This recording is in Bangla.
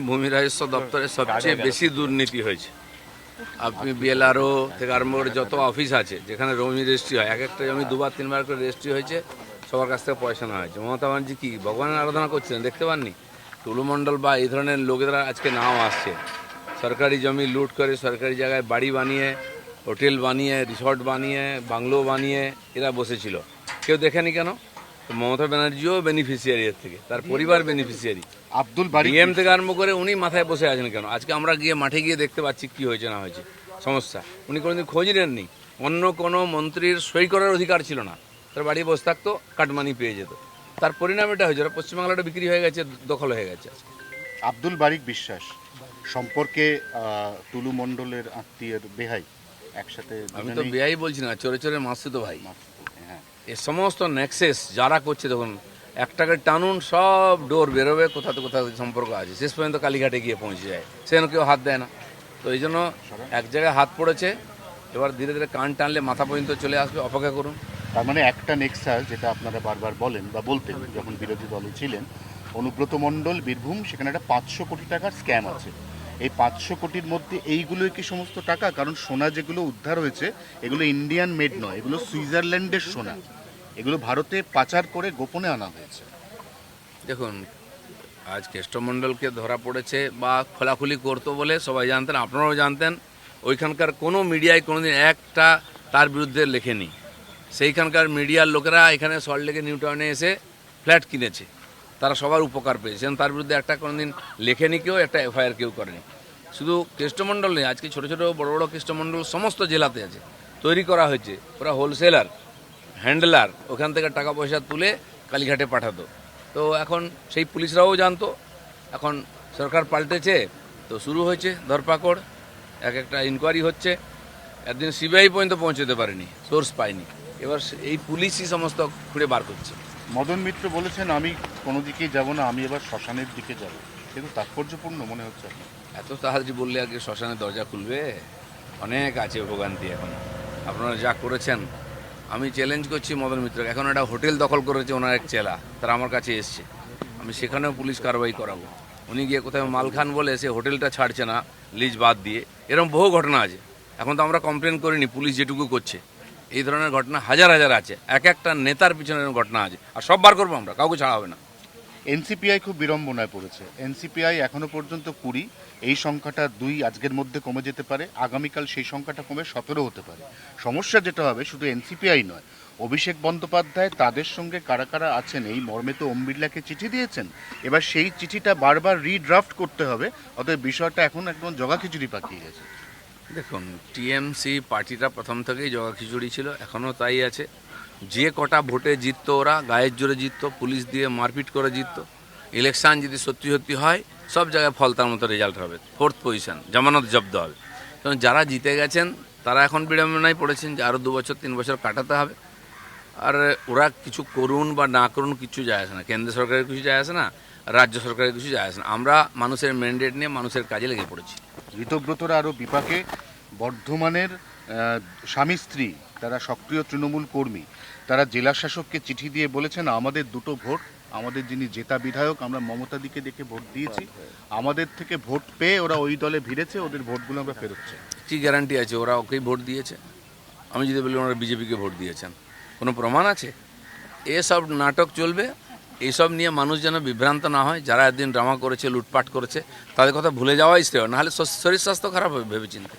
ভূমি রাজস্ব দপ্তরে সবচেয়ে বেশি দুর্নীতি হয়েছে। আপনি বিএলআরও থেকে আরম্ভ করে যত অফিস আছে যেখানে জমি রেজিস্ট্রি হয়, এক একটা জমি দুবার তিনবার করে রেজিস্ট্রি হয়েছে, সবার কাছ থেকে পয়সা নেওয়া হয়েছে। মমতা ব্যানার্জি কি ভগবানের আরাধনা করছিলেন দেখতে পাননি? টুলু মণ্ডল বা এই ধরনের লোকেরা আজকে নাও আসছে, সরকারি জমি লুট করে সরকারি জায়গায় বাড়ি বানিয়ে, হোটেল বানিয়ে, রিসর্ট বানিয়ে, বাংলো বানিয়ে এরা বসেছিল। কেউ দেখেনি কেন? তো মমতা ব্যানার্জিও বেনিফিশিয়ারি এর থেকে, তার পরিবার বেনিফিশিয়ারি। আব্দুল বারিক ডিএম থেকে আরম্ভ করে উনি মাথায় বসে আছেন কেন? আজকে আমরা গিয়ে মাঠে গিয়ে দেখতে পাচ্ছি কি হয়েছে না হয়েছে সমস্যা। উনি কোনোদিন খোঁজ নেননি। অন্য কোনো মন্ত্রীর সই করার অধিকার ছিল না, তার বাড়ি বসে থাকতো, কাটমানি পেয়ে যেত। তার পরিণাম এটা হয়েছে, পশ্চিমবাংলাটা বিক্রি হয়ে গেছে, দখল হয়ে গেছে। আব্দুল বারিক বিশ্বাস সম্পর্কে টুলু মণ্ডলের আত্মীয়ের বেহাই একসাথে। আমি তো বেয়াই বলছি না, চোরে চোরে মাসুদ ভাই। হ্যাঁ, এ সমস্ত নেক্সেস যারা করছে, দেখুন একটাকে টানুন, সব ডোর বেরোবে, কোথা থেকে কোথা সম্পর্ক আছে, শেষ পর্যন্ত কালীঘাটে গিয়ে পৌঁছে যায়, সেখানে কেউ হাত দেয় না। তো এই জন্য এক জায়গায় হাত পড়েছে, এবার ধীরে ধীরে কান টানলে মাথা পর্যন্ত চলে আসবে, অপেক্ষা করুন। তার মানে একটা নেক্সাস যেটা আপনারা বারবার বলেন বা বলতেন যখন বিরোধী দলে ছিলেন, অনুব্রত মণ্ডল বীরভূম, সেখানে একটা 500 কোটি টাকার স্ক্যাম আছে। এই 500 কোটির মধ্যে এইগুলোই কি সমস্ত টাকা? কারণ সোনা যেগুলো উদ্ধার হয়েছে এগুলো ইন্ডিয়ান মেড নয়, এগুলো সুইজারল্যান্ডের সোনা, এগুলো ভারতে পাচার করে গোপনে আনা হয়েছে। দেখুন, আজ কেষ্টমণ্ডলকে ধরা পড়েছে বা খোলাখুলি করতো বলে সবাই জানতেন, আপনারাও জানতেন। ওইখানকার কোনো মিডিয়ায় কোনোদিন একটা তার বিরুদ্ধে লেখেনি। সেইখানকার মিডিয়ার লোকেরা এখানে সল্টলেকে নিউ টাউনে এসে ফ্ল্যাট কিনেছে, তারা সবার উপকার পেয়েছেন। তার বিরুদ্ধে একটা কোনোদিন লেখেনি কেউ, একটা এফআইআর কেউ করেনি। শুধু কেষ্টমণ্ডল নেই, আজকে ছোটো ছোটো বড় বড় কেষ্টমণ্ডল সমস্ত জেলাতে আছে, তৈরি করা হয়েছে। ওরা হোলসেলার, হ্যান্ডলার, ওখান থেকে টাকা পয়সা তুলে কালীঘাটে পাঠাতো। তো এখন সেই পুলিশরাও জানতো। এখন সরকার পাল্টেছে, তো শুরু হয়েছে ধরপাকড়, এক একটা ইনকোয়ারি হচ্ছে। একদিন সিবিআই পর্যন্ত পৌঁছতে পারেনি, সোর্স পায়নি। এবার এই পুলিশই সমস্ত খুঁড়ে বার করছে। মদন মিত্র বলেছেন আমি কোনো দিকেই যাব না, আমি এবার শ্মশানের দিকে যাব, কিন্তু তাৎপর্যপূর্ণ মনে হচ্ছে আপনার? এত তাড়াতাড়ি বললে আগে শ্মশানের দরজা খুলবে? অনেক আছে ভোগান্তি এখন। আপনারা যা করেছেন, আমি চ্যালেঞ্জ করছি মদন মিত্রকে। এখন একটা হোটেল দখল করেছে ওনার এক চেলা, তারা আমার কাছে এসছে, আমি সেখানেও পুলিশ কারবাই করাবো। উনি গিয়ে কোথায় মাল খান বলে সে হোটেলটা ছাড়ছে না লিজ বাদ দিয়ে, এরকম বহু ঘটনা আছে। এখন তো আমরা কমপ্লেন করিনি, পুলিশ যেটুকু করছে। এই ধরনের ঘটনা হাজার হাজার আছে, এক একটা নেতার পিছনে ঘটনা আছে, আর সব বার করবো আমরা, কাউকে ছাড়া হবে না। এনসিপিআই খুব বিড়ম্বনায় পড়েছে। এনসিপিআই এখনো পর্যন্ত 20, এই সংখ্যাটা 2 আজকের মধ্যে কমে যেতে পারে, আগামীকাল সেই সংখ্যাটা কমে 17 হতে পারে। সমস্যা যেটা হবে শুধু এনসিপিআই নয়, অভিষেক বন্দ্যোপাধ্যায় তাদের সঙ্গে কারা কারা আছেন এই মর্মে তো ওম বিড়লাকে চিঠি দিয়েছেন। এবার সেই চিঠিটা বারবার রিড্রাফট করতে হবে, অতএব বিষয়টা এখন একদম জগাখিচুড়ি পাকিয়ে গেছে। দেখুন, টিএমসি পার্টিটা প্রথম থেকেই জগাখিচুড়ি ছিল, এখনও তাই আছে। যে কটা ভোটে জিততো ওরা গায়ের জোরে জিততো, পুলিশ দিয়ে মারপিট করে জিততো। ইলেকশান যদি সত্যি সত্যি হয়, সব জায়গায় ফল তার মতো রেজাল্ট হবে, 4th পজিশন, জামানত জব্দ হবে। কারণ যারা জিতে গেছেন তারা এখন বিড়ম্বনায় পড়েছেন যে আরও 2 বছর 3 বছর কাটাতে হবে। আর ওরা কিছু করুন বা না করুন কিছু যায় আসে না, কেন্দ্র সরকারের কিছু যায় আসে না, রাজ্য সরকারের কিছু যায় আসে না। আমরা মানুষের ম্যান্ডেট নিয়ে মানুষের কাজে লেগে পড়েছি। ঋতব্রতরা আরও বিপাকে। বর্ধমানের স্বামী স্ত্রী, তারা সক্রিয় তৃণমূল কর্মী, তারা জেলা শাসককে চিঠি দিয়ে বলেছেন আমাদের 2টো ভোট, আমাদের যিনি জেতা বিধায়ক আমরা মমতাদিকে দেখে ভোট দিয়েছি, আমাদের থেকে ভোট পেয়ে ওরা ওই দলে ভিড়েছে, ওদের ভোটগুলো আমরা ফেরত চাই। কী গ্যারান্টি আছে ওরা ওকেই ভোট দিয়েছে? আমি যদি বলি ওনারা বিজেপিকে ভোট দিয়েছেন, কোনো প্রমাণ আছে? এসব নাটক চলবে, এইসব নিয়ে মানুষ যেন বিভ্রান্ত না হয়। যারা একদিন ড্রামা করেছে, লুটপাট করেছে, তাদের কথা ভুলে যাওয়াই শ্রেয়, নাহলে শরীর স্বাস্থ্য খারাপ হবে ভেবেচিন্তে।